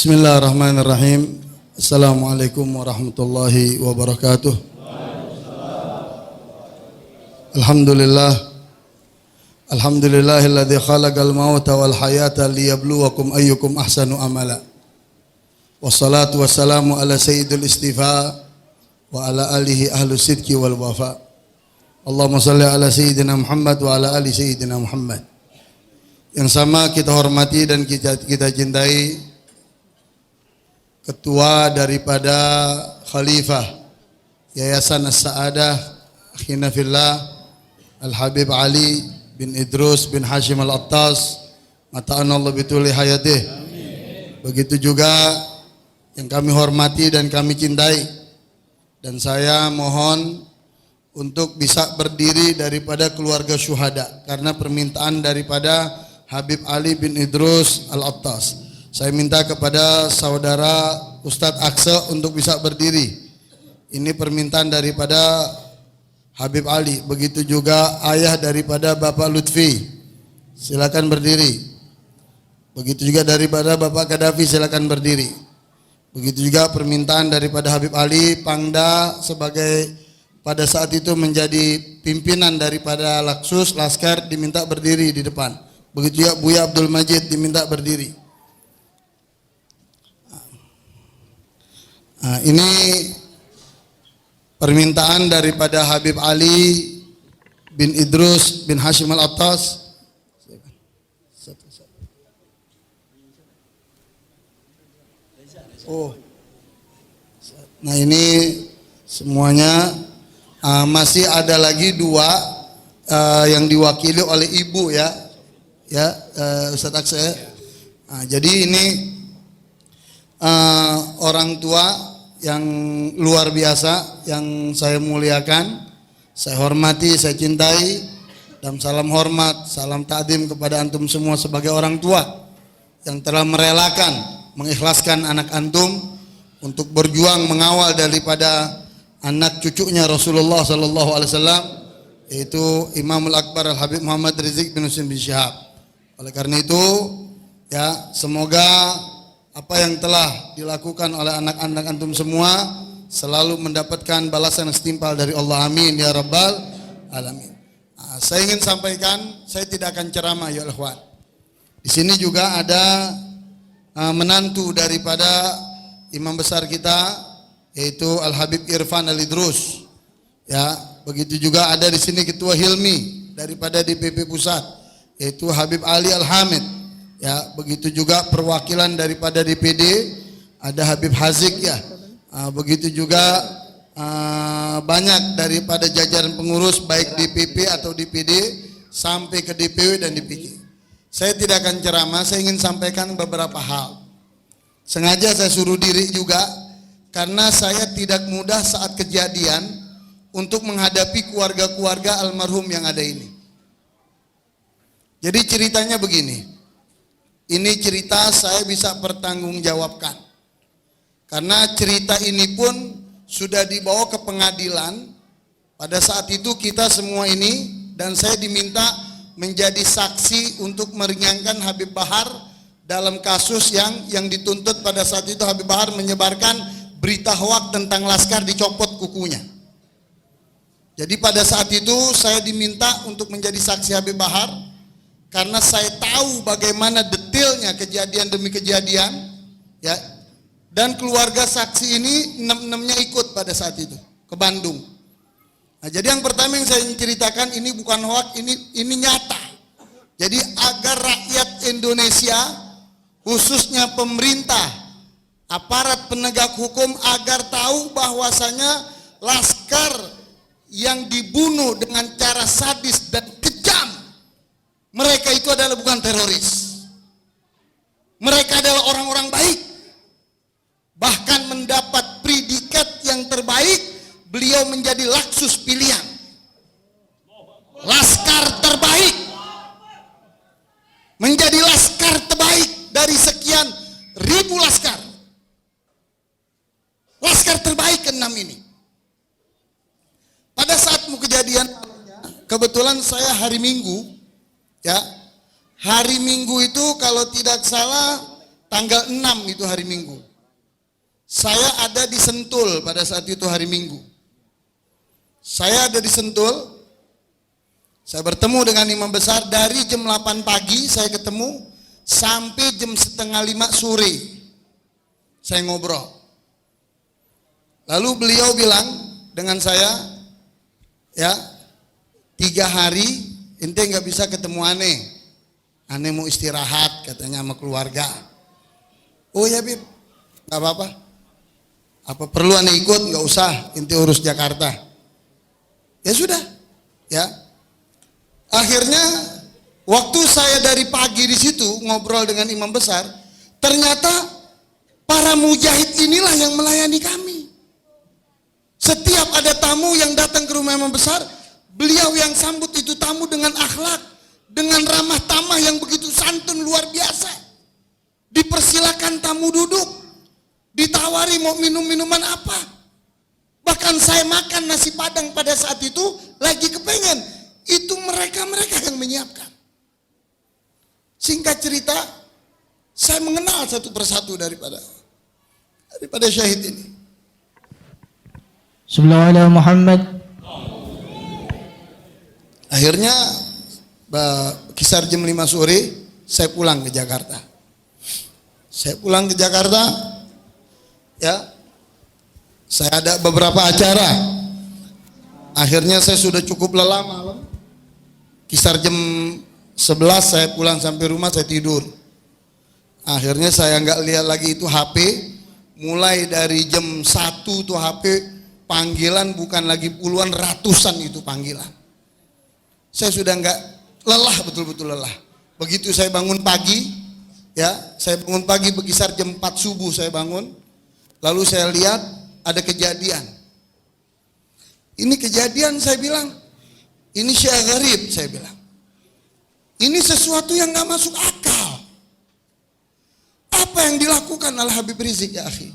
Bismillahirrahmanirrahim. Assalamualaikum warahmatullahi wabarakatuh. Alhamdulillahilladzi khalaqal mauta wal hayata liyabluwakum ayyukum ahsanu amala. Wassalatu wassalamu ala sayyidil istifa wa ala alihi ahlus sidqi wal wafa. Allahumma shalli ala sayyidina Muhammad wa ala ali sayyidina Muhammad. Yang sama kita hormati dan kita cintai Ketua daripada Khalifah Yayasan As-Sa'adah Akhina Fillah Al-Habib Ali bin Idrus bin Hashim Al-Attas Mata'anallahu bituli hayatih. Begitu juga yang kami hormati dan kami cintai. Dan saya mohon untuk bisa berdiri daripada keluarga syuhada karena permintaan daripada Habib Ali bin Idrus Al-Attas. Saya minta kepada saudara Ustadz Aksa untuk bisa berdiri. Ini permintaan daripada Habib Ali. Begitu juga ayah daripada Bapak Lutfi. Silakan berdiri. Begitu juga daripada Bapak Gaddafi, silakan berdiri. Begitu juga permintaan daripada Habib Ali Pangda sebagai pada saat itu menjadi pimpinan daripada Laksus Laskar diminta berdiri di depan. Begitu juga Buya Abdul Majid diminta berdiri. Nah, ini permintaan daripada Habib Ali bin Idrus bin Hashim Al-Attas. Oh, nah ini semuanya masih ada lagi dua yang diwakili oleh ibu ya, Ustadz Aksa. Nah, jadi ini orang tua yang luar biasa yang saya muliakan, saya hormati, saya cintai, dan salam hormat, salam ta'zim kepada antum semua sebagai orang tua yang telah merelakan, mengikhlaskan anak antum untuk berjuang mengawal daripada anak cucunya Rasulullah sallallahu alaihi wasallam, yaitu Imamul Akbar Al-Habib Muhammad Rizik bin Husain bin Syihab. Oleh karena itu, ya semoga apa yang telah dilakukan oleh anak-anak antum semua selalu mendapatkan balasan yang setimpal dari Allah. Amin ya rabbal alamin. Nah, saya ingin sampaikan, saya tidak akan ceramah ya ikhwan. Di sini juga ada menantu daripada imam besar kita, yaitu Al Habib Irfan Al Idrus. Ya, begitu juga ada di sini Ketua Hilmi daripada DPP Pusat, yaitu Habib Ali Al Hamid. Ya, begitu juga perwakilan daripada DPD ada Habib Hazik ya. Begitu juga banyak daripada jajaran pengurus baik DPP atau DPD sampai ke DPW dan DPG. Saya tidak akan ceramah, saya ingin sampaikan beberapa hal. Sengaja saya suruh diri juga karena saya tidak mudah saat kejadian untuk menghadapi keluarga-keluarga almarhum yang ada ini. Jadi ceritanya begini. Ini cerita saya bisa pertanggungjawabkan. Karena cerita ini pun sudah dibawa ke pengadilan. Pada saat itu kita semua ini dan saya diminta menjadi saksi untuk meringankan Habib Bahar dalam kasus yang dituntut pada saat itu. Habib Bahar menyebarkan berita hoak tentang Laskar dicopot kukunya. Jadi pada saat itu saya diminta untuk menjadi saksi Habib Bahar. Karena saya tahu bagaimana detailnya kejadian demi kejadian, ya. Dan keluarga saksi ini enam-enamnya ikut pada saat itu ke Bandung. Nah, jadi yang pertama yang saya ingin ceritakan ini bukan hoak, ini nyata. Jadi agar rakyat Indonesia, khususnya pemerintah, aparat penegak hukum agar tahu bahwasanya Laskar yang dibunuh dengan cara sadis dan kejam, mereka itu adalah bukan teroris. Mereka adalah orang-orang baik. Bahkan mendapat predikat yang terbaik, beliau menjadi Laksus pilihan. Laskar terbaik. Menjadi laskar terbaik dari sekian ribu laskar. Laskar terbaik ke-6 ini. Pada saat kejadian, kebetulan saya hari Minggu, ya, hari Minggu itu kalau tidak salah tanggal 6 itu hari Minggu. Saya ada di Sentul pada saat itu hari Minggu. Saya ada di Sentul. Saya bertemu dengan imam besar dari jam 8 pagi saya ketemu sampai jam setengah 5 sore. Saya ngobrol. Lalu beliau bilang dengan saya, ya, 3 hari ente nggak bisa ketemu aneh. Aneh mau istirahat katanya sama keluarga. Oh ya Bib, nggak apa-apa. Apa perlu aneh ikut? Nggak usah, ente urus Jakarta. Ya sudah, ya. Akhirnya waktu saya dari pagi di situ ngobrol dengan imam besar, ternyata para mujahid inilah yang melayani kami. Setiap ada tamu yang datang ke rumah imam besar, beliau yang sambut itu tamu dengan akhlak, dengan ramah tamah yang begitu santun luar biasa. Dipersilakan tamu duduk, ditawari mau minum minuman apa. Bahkan saya makan nasi padang pada saat itu lagi kepengen, itu mereka yang menyiapkan. Singkat cerita, saya mengenal satu persatu daripada syahid ini. Sallallahu alaihi Muhammad. Akhirnya kisar jam 5 sore saya pulang ke Jakarta. Saya pulang ke Jakarta, ya. Saya ada beberapa acara. Akhirnya saya sudah cukup lelah malam. Kisar jam 11 saya pulang sampai rumah, saya tidur. Akhirnya saya nggak lihat lagi itu HP. Mulai dari jam 1 tuh HP panggilan bukan lagi puluhan, ratusan itu panggilan. Saya sudah nggak lelah, betul-betul lelah. Begitu saya bangun pagi, ya, saya bangun pagi berkisar jam 4 subuh saya bangun. Lalu saya lihat ada kejadian. Ini kejadian saya bilang, ini syai' gharib saya bilang. Ini sesuatu yang nggak masuk akal. Apa yang dilakukan oleh Habib Rizik ya akhi?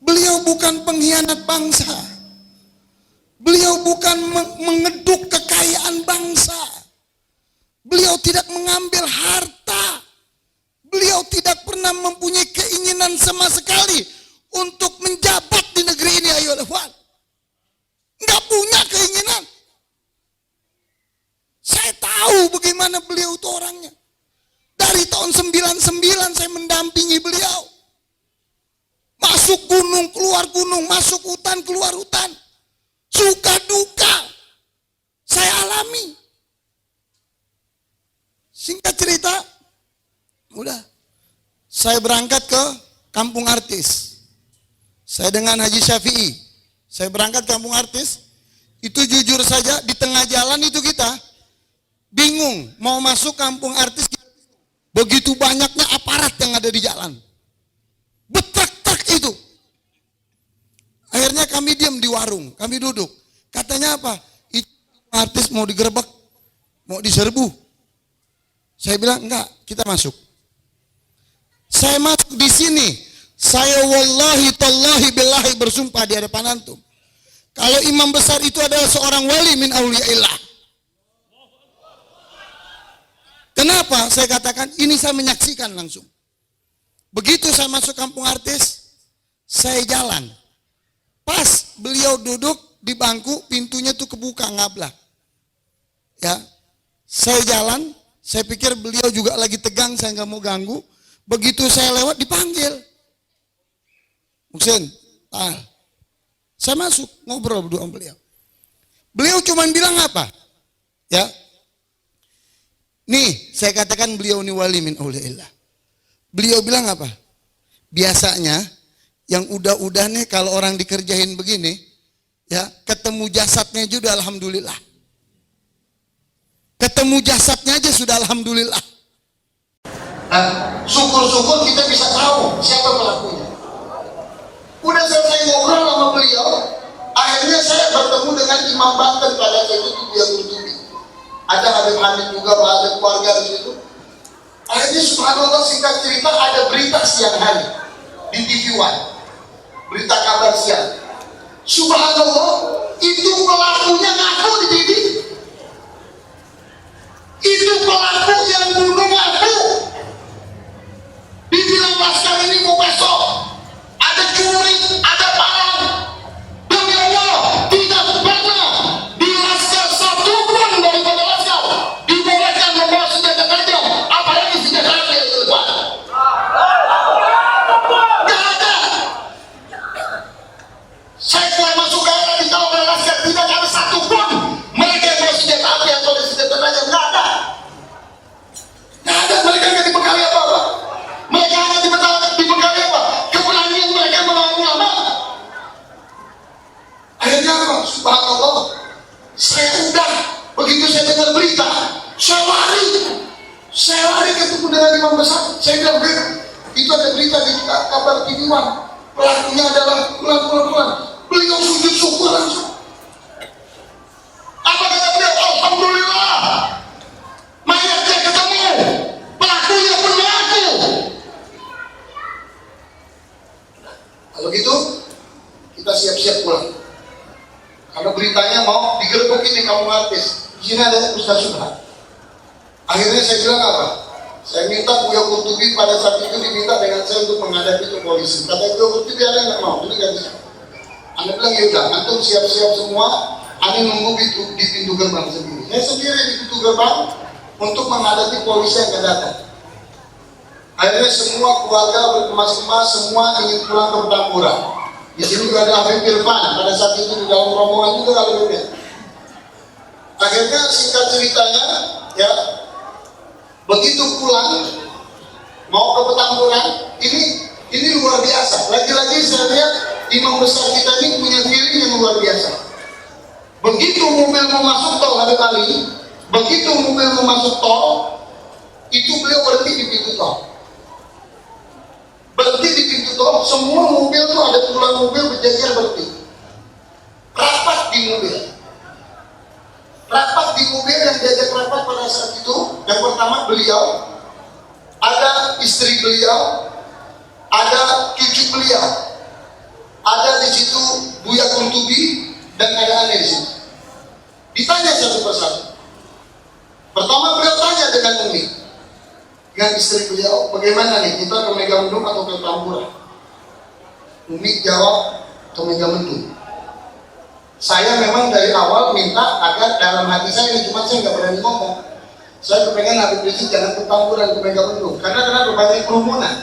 Beliau bukan pengkhianat bangsa. Beliau bukan mengeduk kekayaan bangsa. Beliau tidak mengambil harta. Beliau tidak pernah mempunyai keinginan sama sekali untuk menjabat di negeri ini, ayo ikhwan. Enggak punya keinginan. Saya tahu bagaimana beliau itu orangnya. Dari tahun 99 saya mendampingi beliau. Masuk gunung, keluar gunung, masuk hutan, keluar hutan. Suka duka saya alami. Singkat cerita, udah, saya berangkat ke kampung artis. Saya dengan Haji Syafi'i, saya berangkat ke kampung artis. Itu jujur saja di tengah jalan itu kita bingung mau masuk kampung artis. Begitu banyaknya aparat yang ada di jalan. Betak-tak itu. Akhirnya kami diam di warung, kami duduk. Katanya apa? Itu artis mau digerebek, mau diserbu. Saya bilang enggak, kita masuk. Saya masuk di sini. Saya wallahi tallahi billahi bersumpah di hadapan antum. Kalau imam besar itu adalah seorang wali min auliyaillah. Kenapa saya katakan ini? Saya menyaksikan langsung. Begitu saya masuk kampung artis, saya jalan. Pas beliau duduk di bangku, pintunya tuh kebuka ngablak. Ya, saya jalan, saya pikir beliau juga lagi tegang, saya nggak mau ganggu. Begitu saya lewat dipanggil. Muhsin, saya masuk ngobrol berdua sama beliau. Beliau cuma bilang apa? Ya, nih saya katakan beliau ini wali min auliyaillah. Beliau bilang apa? Biasanya yang udah nih kalau orang dikerjain begini, ya ketemu jasadnya juga alhamdulillah. Ketemu jasadnya aja sudah alhamdulillah. Nah, syukur-syukur kita bisa tahu siapa pelakunya. Udah selesai ngobrol sama beliau, akhirnya saya bertemu dengan Imam Banten pada saat itu dia Kurtubi. Ada Habib Hamid juga, ada keluarga di situ. Akhirnya subhanallah singkat cerita ada berita siang hari di TV One, berita kabar siang. Subhanallah itu pelakunya ngaku di TV. Itu pelaku yang bunuh ngaku. Begitu saya dengar berita, saya lari ketemu dengan imam besar. Saya bilang, itu ada berita di kabar TV One, pelakunya adalah pulang. Beliau sujud syukur langsung. Apa kata beliau? Alhamdulillah, mayatnya ketemu, pelakunya pun mengaku. Kalau gitu, kita siap-siap pulang. Karena beritanya mau digerebek ini kamu artis. Di sini ada Ustaz Subhan. Akhirnya saya bilang apa? Saya minta Buya Qurtubi pada saat itu diminta dengan saya untuk menghadapi itu polisi. Kata Buya Qurtubi, ada nggak mau? Ini nggak bisa. Anda bilang yaudah, antum siap-siap semua. Anda nunggu di pintu gerbang sendiri. Saya sendiri di pintu gerbang untuk menghadapi polisi yang akan datang. Akhirnya semua keluarga berkemas-kemas, semua ingin pulang ke Petamburan. Di sini juga ada Habib Irfan. Pada saat itu di dalam rombongan juga ada Habib. Akhirnya singkat ceritanya, ya, begitu pulang mau ke Petamburan, ini luar biasa. Lagi-lagi saya lihat imam besar kita ini punya feeling yang luar biasa. Begitu mobil mau masuk tol Habib Ali, begitu mobil mau masuk tol, itu beliau berhenti di pintu tol. Berhenti di pintu tol, semua mobil tuh ada puluhan mobil berjajar berhenti. Rapat di mobil. Rapat di mobil yang diajak rapat pada saat itu, yang pertama beliau, ada istri beliau, ada cucu beliau, ada di situ Buya Qurtubi dan ada aneh di situ. Ditanya satu persatu. Pertama beliau tanya dengan Umi, dengan istri beliau, bagaimana nih kita ke Megamendung atau ke Petamburan? Umi jawab ke Megamendung. Saya memang dari awal minta agar dalam hati saya ini, cuma saya nggak berani ngomong. Saya kepengen Habib Rizik jangan ke Petamburan, ke Megamendung. Karena kenapa? Banyak kerumunan.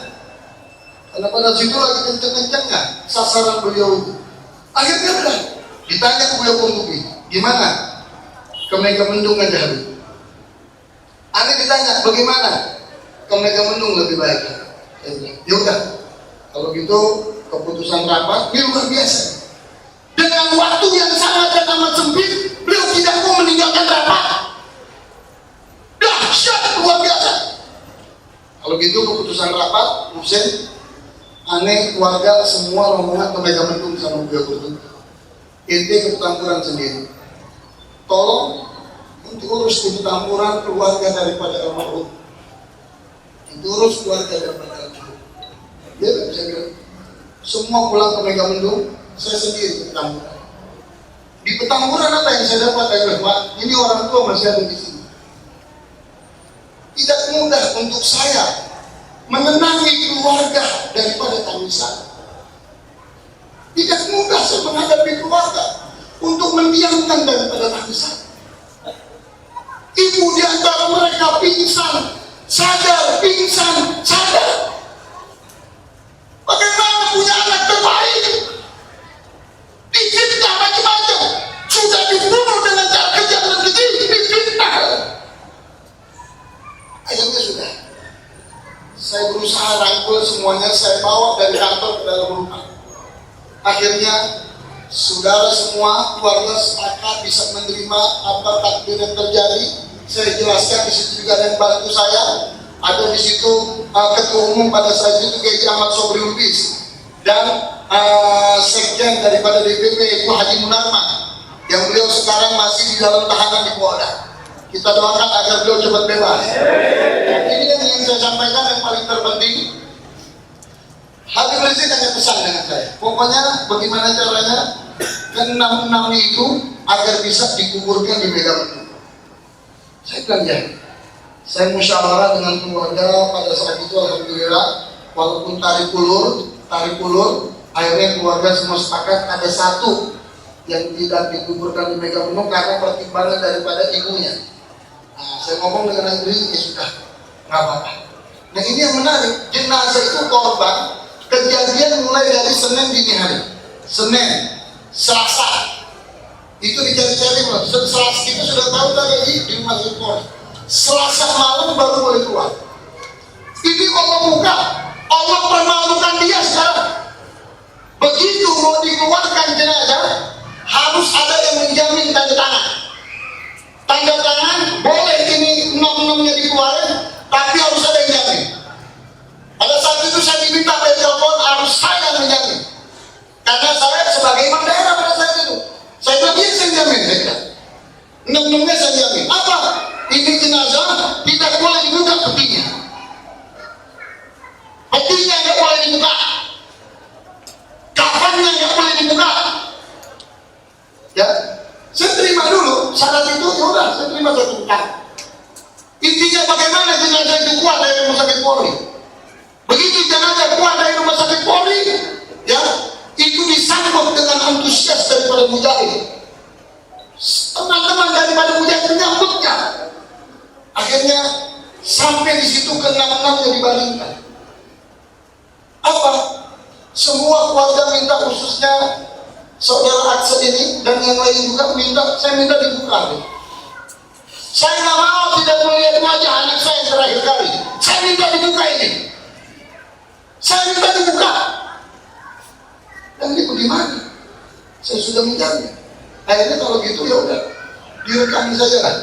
Karena pada situ lagi kenceng-kencengnya sasaran beliau itu. Akhirnya udah ditanya ke Buya Qurtubi, gimana ke Megamendung aja Habib? Aneh ditanya, bagaimana ke Megamendung lebih baik? Ya udah, kalau gitu keputusan rapat ini luar biasa. Dengan waktu yang sangat dan amat sempit, beliau tidak mau meninggalkan rapat. Dahsyat, luar biasa. Kalau gitu keputusan rapat, Husein, aneh, keluarga, semua rombongan ke Megamendung sama Buya Qurtubi. Ente ke Petamburan sendiri. Tolong untuk urus di Petamburan keluarga daripada almarhum. Itu urus keluarga daripada almarhum. Dia tidak bisa bilang. Semua pulang ke Megamendung, saya sendiri ke Petamburan. Di Petamburan apa yang saya dapat? Ini orang tua masih ada di sini. Tidak mudah untuk saya menenangi keluarga daripada tangisan. Tidak mudah saya menghadapi keluarga untuk mendiamkan daripada tangisan. Ibu di antara mereka pingsan, sadar, pingsan, sadar. Bagaimana punya anak terbaik? Difitnah macam-macam, sudah dibunuh dengan cara kejam dan keji, difitnah. Akhirnya sudah, saya berusaha rangkul semuanya, saya bawa dari kantor ke dalam rumah. Akhirnya saudara semua keluarga sepakat bisa menerima apa takdir yang terjadi. Saya jelaskan, di situ juga ada yang bantu saya. Ada di situ ketua umum pada saat itu Kiai Ahmad Sobri Lubis dan sekjen daripada DPP itu Haji Munarman, yang beliau sekarang masih di dalam tahanan di Polda. Kita doakan agar beliau cepat bebas. Ini yang ingin saya sampaikan yang paling terpenting. Habib Rizik hanya pesan dengan saya, pokoknya bagaimana caranya ke-6 itu agar bisa dikuburkan di Megamendung. Saya bilang ya. Saya musyawarah dengan keluarga pada saat itu, alhamdulillah, walaupun tarik ulur, akhirnya keluarga semua sepakat ada satu yang tidak dikuburkan di Megamendung karena pertimbangan daripada ibunya. Nah, saya ngomong dengan istri, ya sudah, nggak apa-apa. Nah ini yang menarik, jenazah itu korban kejadian mulai dari Senin dini hari, Senin, Selasa, itu dicari-cari, Selasa kita sudah tahu tadi di rumah Polri. Selasa malam baru boleh keluar. Ini Allah buka, Allah permalukan dia sekarang. Begitu mau dikeluarkan jenazah, harus ada yang menjamin tanda tangan. Tanda jamin mereka. 6-6-nya saya jamin. Apa? Ini jenazah tidak boleh dibuka petinya. Petinya nggak boleh dibuka. Kafannya nggak boleh dibuka. Ya, saya terima dulu syarat itu, ya udah, saya terima satu kali. Intinya bagaimana jenazah itu keluar dari rumah sakit Polri. Begitu jenazah keluar dari rumah sakit Polri, ya, itu disambut dengan antusias daripada mujahid. Teman-teman daripada mujahid menyambutnya. Akhirnya sampai di situ ke-6-6-nya dibaringkan. Apa? Semua keluarga minta, khususnya saudara Aksa ini dan yang lain juga saya minta dibuka. Saya nggak mau tidak melihat wajah anak saya terakhir kali. Saya minta dibuka ini. Saya minta dibuka. Dan ini bagaimana? Saya sudah menjamin. Akhirnya kalau gitu ya udah direkam saja lah.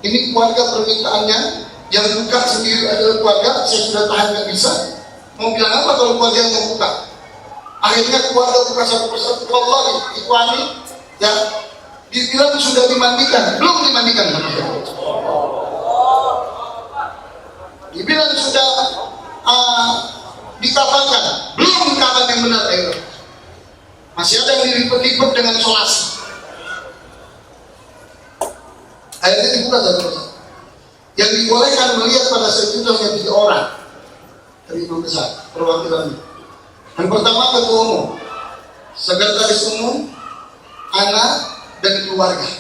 Ini keluarga permintaannya, yang buka sendiri adalah keluarga. Saya sudah tahan nggak bisa. Mau bilang apa kalau keluarga yang mau buka? Akhirnya keluarga buka satu persatu. Wallahi, ikhwani, ya, dibilang sudah dimandikan, belum dimandikan. Dibilang sudah dikafankan, belum dikafan yang benar. Masih ada yang dilipet-lipet dengan solasi. Akhirnya dibuka satu persatu. Yang dibolehkan melihat pada saat itu hanya 3 orang dari Imam Besar perwakilannya. Yang pertama ketua umum, sekretaris umum, anak, dan keluarga.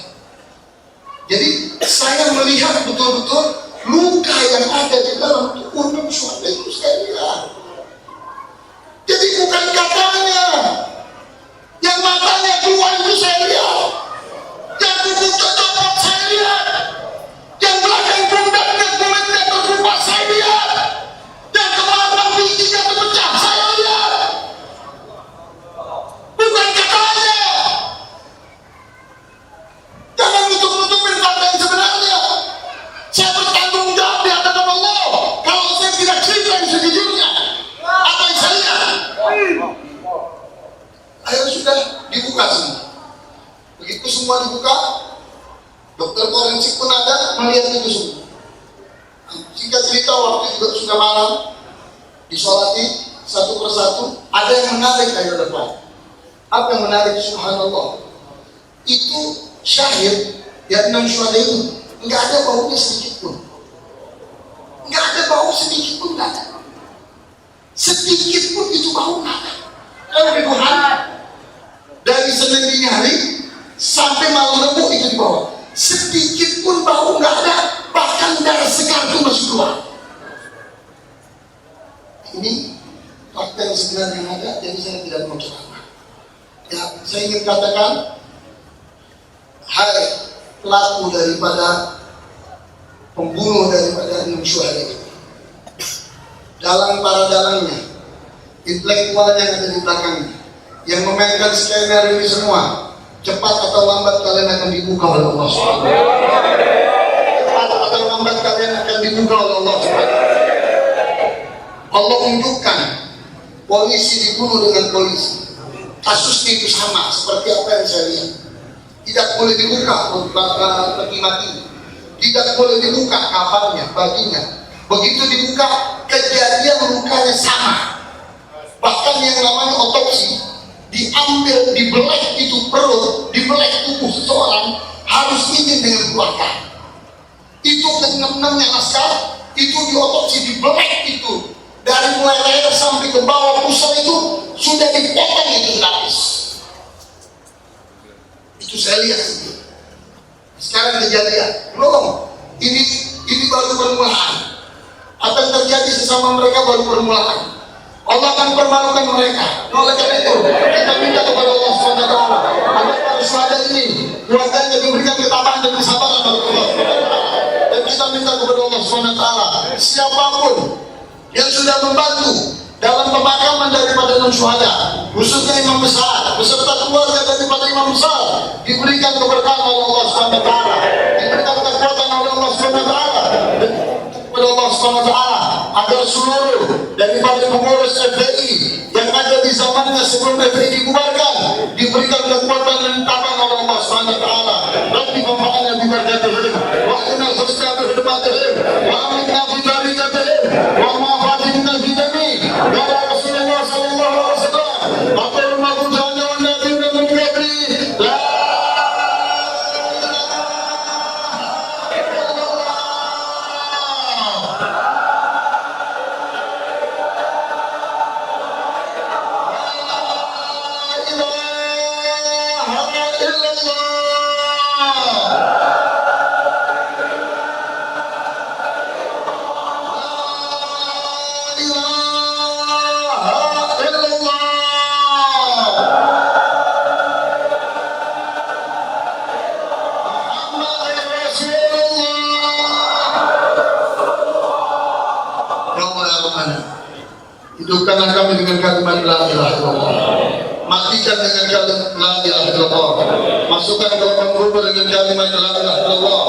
Jadi saya melihat betul-betul luka yang ada di dalam tubuh syuhada itu saya lihat. Jadi bukan katanya, yang matanya keluar itu saya lihat, yang tubuh cocok saya lihat, yang belakang pundaknya kulitnya terkelupas saya lihat, yang kepala bijinya terpecah saya lihat. Bukan katanya. Jangan nutup-nutupin fakta yang sebenarnya. Saya bertanggung jawab di hadapan Allah kalau saya tidak cerita yang sejujurnya apa yang saya lihat. Akhirnya sudah dibuka semua. Begitu semua dibuka, dokter forensik pun ada melihat itu semua. Singkat cerita, waktu juga sudah malam, disolati satu persatu. Ada yang menarik ayo depan. Apa yang menarik? Subhanallah, itu syahid, ya 6 syuhada itu nggak ada baunya sedikit pun, nggak ada bau sedikit pun, nggak ada sedikit pun itu bau, nggak ada. Tuhan, dari Senin dini hari sampai malam Rabu itu dibawa, sedikit pun bau nggak ada, bahkan darah segar itu masih keluar. Ini fakta yang sebenarnya yang ada, jadi saya tidak mau ceramah. Ya, saya ingin katakan, hai pelaku daripada pembunuh daripada 6 syuhada ini, dalang para dalangnya, intelektualnya yang ada di belakangnya, yang memainkan skenario ini semua, cepat atau lambat kalian akan dibuka oleh Allah SWT. Cepat atau lambat kalian akan dibuka oleh Allah SWT. Allah unjukkan polisi dibunuh dengan polisi. Kasusnya itu sama seperti apa yang saya lihat. Tidak boleh dibuka peti mati, tidak boleh dibuka kafarnya, baginya. Begitu dibuka, kejadian lukanya sama. Bahkan yang namanya otopsi, diambil, dibelek itu perut, dibelek tubuh seseorang, harus izin dengan keluarga. Itu ke-6-6-nya laskar, itu diotopsi, dibelek itu. Dari mulai leher sampai ke bawah pusat itu sudah dipotong itu lapis. Itu saya lihat sendiri. Sekarang kejadian belum. Ini baru permulaan. Apa yang terjadi sesama mereka baru permulaan. Allah akan permalukan mereka. Oleh karena itu kita minta kepada Allah SWT agar para syuhada ini keluarganya diberikan ketabahan dan kesabaran oleh Allah SWT. Dan kita minta kepada Allah SWT siapapun yang sudah membantu dalam pemakaman daripada 6 syuhada, khususnya imam besar beserta keluarga daripada imam besar, diberikan keberkahan oleh Allah SWT, diberikan kekuatan oleh Allah SWT, kepada Allah SWT, agar seluruh daripada pengurus FPI yang ada di zamannya sebelum FPI dibubarkan diberikan kekuatan dan taman oleh Allah SWT. والحسنى بحرمتهم وآمنا في بركتهم ومعافاتنا في جميع قال رسول الله صلى الله عليه وسلم أطير المغفران والنبيين من قبلي لا hidupkanlah kami dengan kalimat la ilaha illallah, matikan dengan kalimat la ilaha illallah, masukkan ke lubang kubur dengan kalimat la ilaha illallah,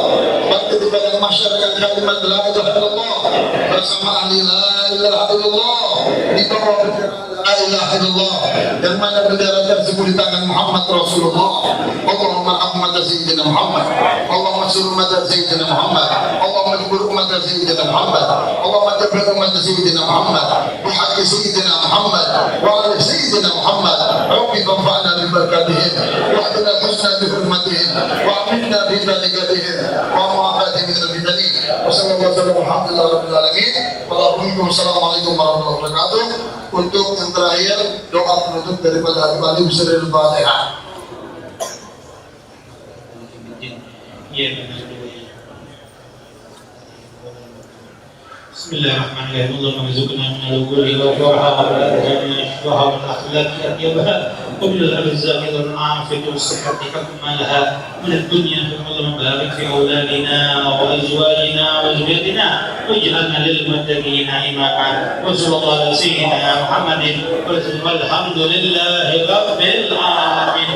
bangkit di padang mahsyar dengan kalimat la ilaha illallah, bersama ahli la ilaha illallah, di bawah bendera la ilaha illallah, yang mana bendera tersebut di tangan Muhammad Rasulullah. Allahumma rahmat sayyidina Muhammad, Allahumma sur umat sayyidina Muhammad, Allahumma jbur umat sayyidina Muhammad, Allahumma jabir umat sayyidina Muhammad, بحق سيدنا محمد وعلى سيدنا محمد ربي فانفعنا ببركاتهم واهدنا الحسنى بحرمتهم وامنا ببركاتهم ومعافاتهم من الفتن وصلى الله وسلم الحمد لله رب العالمين. Wassalamualaikum warahmatullahi wabarakatuh. Untuk yang terakhir doa penutup daripada Habib Ali Bismillahir Fatihah. بسم الله الرحمن الرحيم. اللهم ارزقنا من الوجوه والفرحة والأرجاء والشفاء والأخلاق أطيبها ومن الأرزاق والعافية والصحة حكما لها من الدنيا. اللهم بارك في أولادنا وأزواجنا وذريتنا واجعلنا للمتقين إماما. وصلى الله على سيدنا محمد والحمد لله رب العالمين.